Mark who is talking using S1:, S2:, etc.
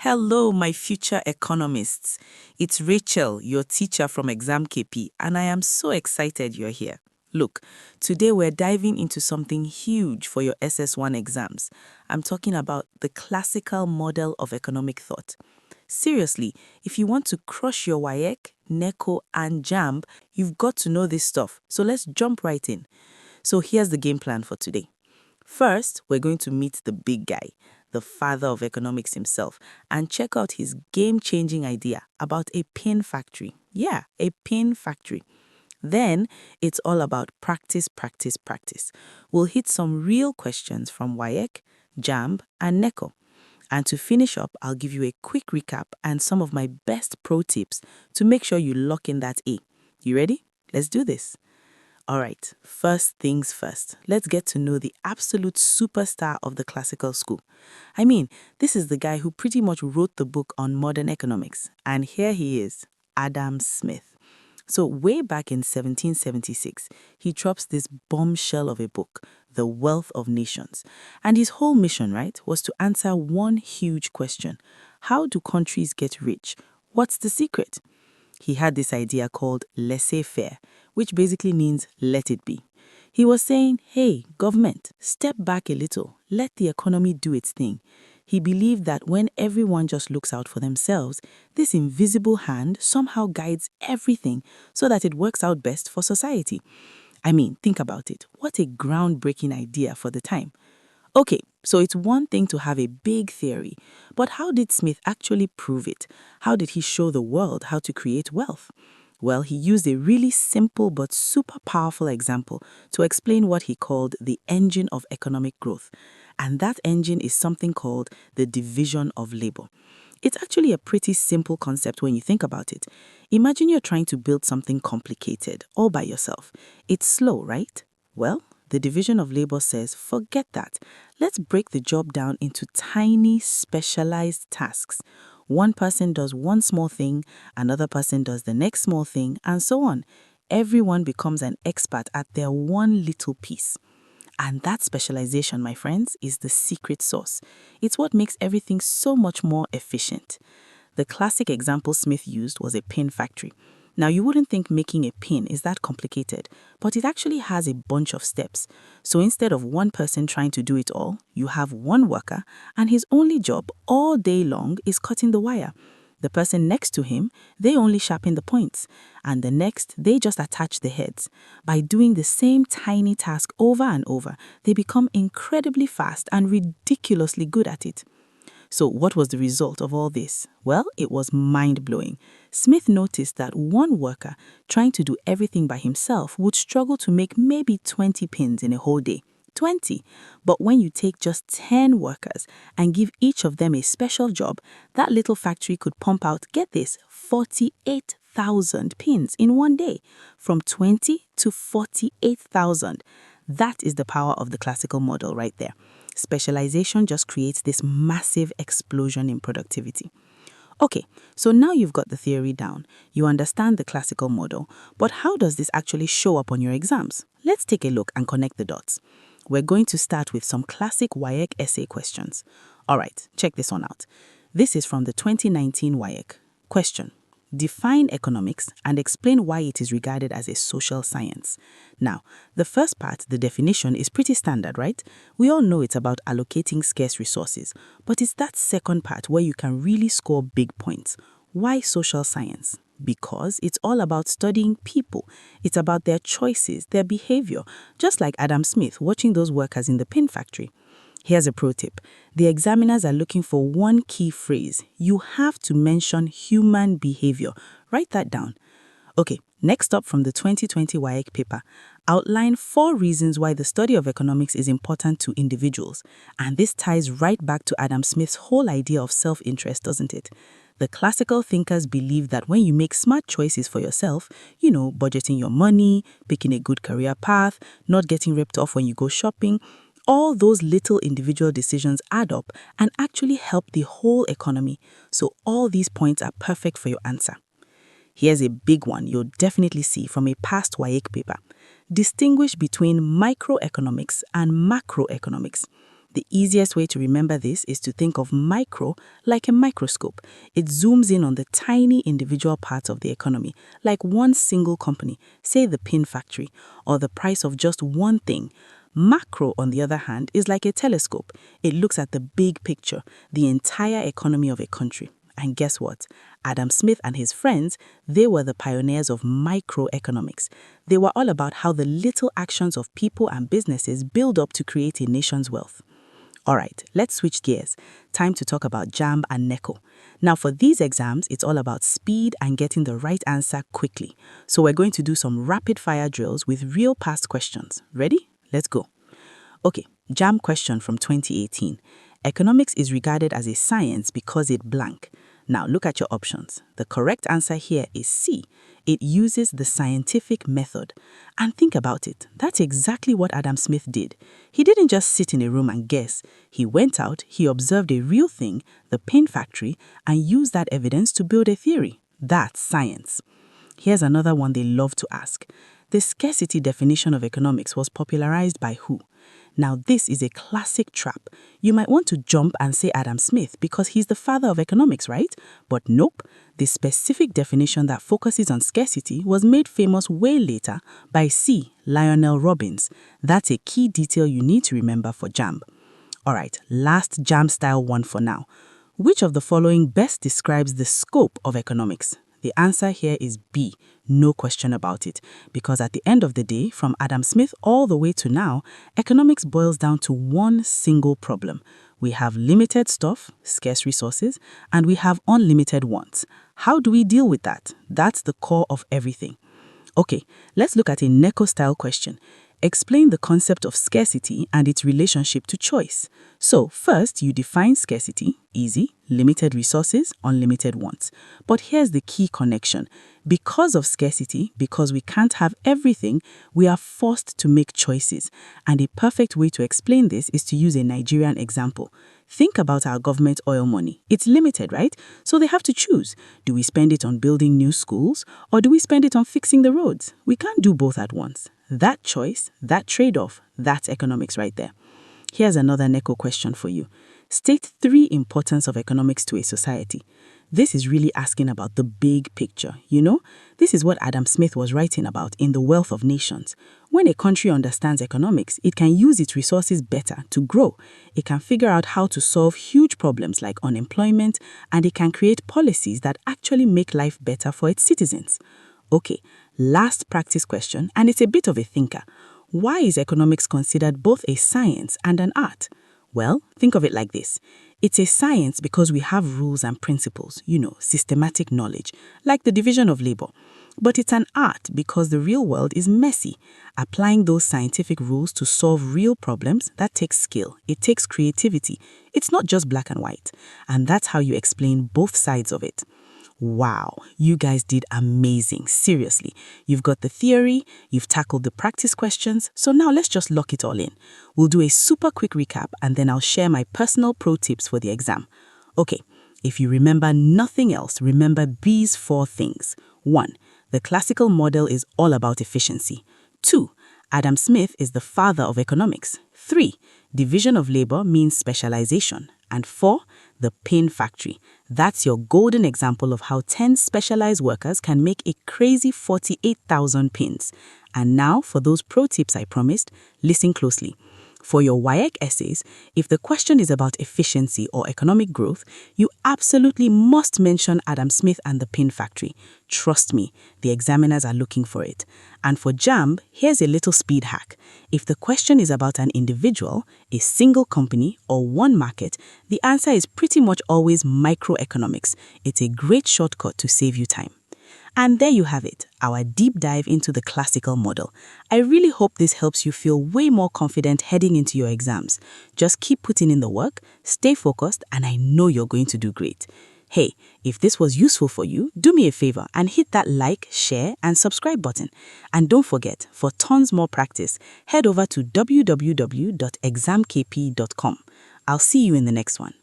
S1: Hello, my future economists. It's Rachel, your teacher from Exam KP, and I am so excited you're here. Look, today we're diving into something huge for your SS1 exams. I'm talking about the classical model of economic thought. Seriously, if you want to crush your WAEC, NECO, and JAMB, you've got to know this stuff. So let's jump right in. So here's the game plan for today. First, we're going to meet the big guy, the father of economics himself, and check out his game-changing idea about a pin factory. Yeah, a pin factory. Then, it's all about practice, practice, practice. We'll hit some real questions from WAEC, JAMB, and NECO. And to finish up, I'll give you a quick recap and some of my best pro tips to make sure you lock in that A. You ready? Let's do this. All right, first things first, let's get to know the absolute superstar of the classical school. I mean, this is the guy who pretty much wrote the book on modern economics, and here he is, Adam Smith. So way back in 1776, he drops this bombshell of a book, The Wealth of Nations. And his whole mission, right, was to answer one huge question. How do countries get rich? What's the secret? He had this idea called laissez-faire, which basically means let it be. He was saying, hey, government, step back a little, let the economy do its thing. He believed that when everyone just looks out for themselves, this invisible hand somehow guides everything so that it works out best for society. I mean, think about it. What a groundbreaking idea for the time. Okay, so it's one thing to have a big theory, but how did Smith actually prove it? How did he show the world how to create wealth? Well, he used a really simple but super powerful example to explain what he called the engine of economic growth. And that engine is something called the division of labor. It's actually a pretty simple concept when you think about it. Imagine you're trying to build something complicated all by yourself. It's slow, right? Well, the division of labor says, forget that. Let's break the job down into tiny, specialized tasks. One person does one small thing, another person does the next small thing, and so on. Everyone becomes an expert at their one little piece. And that specialization, my friends, is the secret sauce. It's what makes everything so much more efficient. The classic example Smith used was a pin factory. Now, you wouldn't think making a pin is that complicated, but it actually has a bunch of steps. So instead of one person trying to do it all, you have one worker, and his only job all day long is cutting the wire. The person next to him, they only sharpen the points, and the next, they just attach the heads. By doing the same tiny task over and over, they become incredibly fast and ridiculously good at it. So what was the result of all this? Well, it was mind-blowing. Smith noticed that one worker trying to do everything by himself would struggle to make maybe 20 pins in a whole day. 20. But when you take just 10 workers and give each of them a special job, that little factory could pump out, get this, 48,000 pins in one day. From 20 to 48,000. That is the power of the classical model right there. Specialization just creates this massive explosion in productivity. Okay, so now you've got the theory down. You understand the classical model, but how does this actually show up on your exams? Let's take a look and connect the dots. We're going to start with some classic WAEC essay questions. All right, check this one out. This is from the 2019 WAEC. Question: define economics and explain why it is regarded as a social science. Now, the first part, the definition, is pretty standard, right? We all know it's about allocating scarce resources, but it's that second part where you can really score big points. Why social science? Because it's all about studying people. It's about their choices, their behavior, just like Adam Smith watching those workers in the pin factory. Here's a pro tip. The examiners are looking for one key phrase. You have to mention human behavior. Write that down. Okay, next up from the 2020 WAEC paper, outline 4 reasons why the study of economics is important to individuals. And this ties right back to Adam Smith's whole idea of self-interest, doesn't it? The classical thinkers believe that when you make smart choices for yourself, budgeting your money, picking a good career path, not getting ripped off when you go shopping, all those little individual decisions add up and actually help the whole economy. So all these points are perfect for your answer. Here's a big one you'll definitely see from a past WAEC paper. Distinguish between microeconomics and macroeconomics. The easiest way to remember this is to think of micro like a microscope. It zooms in on the tiny individual parts of the economy, like one single company, say the pin factory, or the price of just one thing. Macro, on the other hand, is like a telescope. It looks at the big picture, the entire economy of a country. And guess what? Adam Smith and his friends, they were the pioneers of microeconomics. They were all about how the little actions of people and businesses build up to create a nation's wealth. All right, let's switch gears. Time to talk about JAMB and NECO. Now, for these exams, it's all about speed and getting the right answer quickly. So we're going to do some rapid-fire drills with real past questions. Ready? Let's go. Okay, JAMB question from 2018. Economics is regarded as a science because it blank. Now, look at your options. The correct answer here is C. It uses the scientific method. And think about it. That's exactly what Adam Smith did. He didn't just sit in a room and guess. He went out, he observed a real thing, the pin factory, and used that evidence to build a theory. That's science. Here's another one they love to ask. The scarcity definition of economics was popularized by who? Now, this is a classic trap. You might want to jump and say Adam Smith because he's the father of economics, right? But nope, the specific definition that focuses on scarcity was made famous way later by C. Lionel Robbins. That's a key detail you need to remember for JAMB. All right, last JAMB-style one for now. Which of the following best describes the scope of economics? The answer here is B, no question about it, because at the end of the day, from Adam Smith all the way to now, economics boils down to one single problem. We have limited stuff, scarce resources, and we have unlimited wants. How do we deal with that? That's the core of everything. Okay, let's look at a NECO-style question. Explain the concept of scarcity and its relationship to choice. So, first, you define scarcity, easy, limited resources, unlimited wants. But here's the key connection. Because of scarcity, because we can't have everything, we are forced to make choices. And a perfect way to explain this is to use a Nigerian example. Think about our government oil money. It's limited, right? So they have to choose. Do we spend it on building new schools, or do we spend it on fixing the roads? We can't do both at once. That choice, that trade-off, that's economics right there. Here's another NECO question for you. State 3 importance of economics to a society. This is really asking about the big picture, you know? This is what Adam Smith was writing about in The Wealth of Nations. When a country understands economics, it can use its resources better to grow. It can figure out how to solve huge problems like unemployment, and it can create policies that actually make life better for its citizens. Okay, last practice question, and it's a bit of a thinker. Why is economics considered both a science and an art? Well, think of it like this. It's a science because we have rules and principles, systematic knowledge, like the division of labor. But it's an art because the real world is messy. Applying those scientific rules to solve real problems, that takes skill. It takes creativity. It's not just black and white. And that's how you explain both sides of it. Wow, you guys did amazing. Seriously. You've got the theory, you've tackled the practice questions, so now let's just lock it all in. We'll do a super quick recap and then I'll share my personal pro tips for the exam. Okay, if you remember nothing else, remember these 4 things. 1. The classical model is all about efficiency. 2. Adam Smith is the father of economics. 3. Division of labor means specialization. And 4. The pin factory. That's your golden example of how 10 specialized workers can make a crazy 48,000 pins. And now, for those pro tips I promised, listen closely. For your WAEC essays, if the question is about efficiency or economic growth, you absolutely must mention Adam Smith and the pin factory. Trust me, the examiners are looking for it. And for JAMB, here's a little speed hack. If the question is about an individual, a single company, or one market, the answer is pretty much always microeconomics. It's a great shortcut to save you time. And there you have it, our deep dive into the classical model. I really hope this helps you feel way more confident heading into your exams. Just keep putting in the work, stay focused, and I know you're going to do great. Hey, if this was useful for you, do me a favor and hit that like, share, and subscribe button. And don't forget, for tons more practice, head over to www.examkp.com. I'll see you in the next one.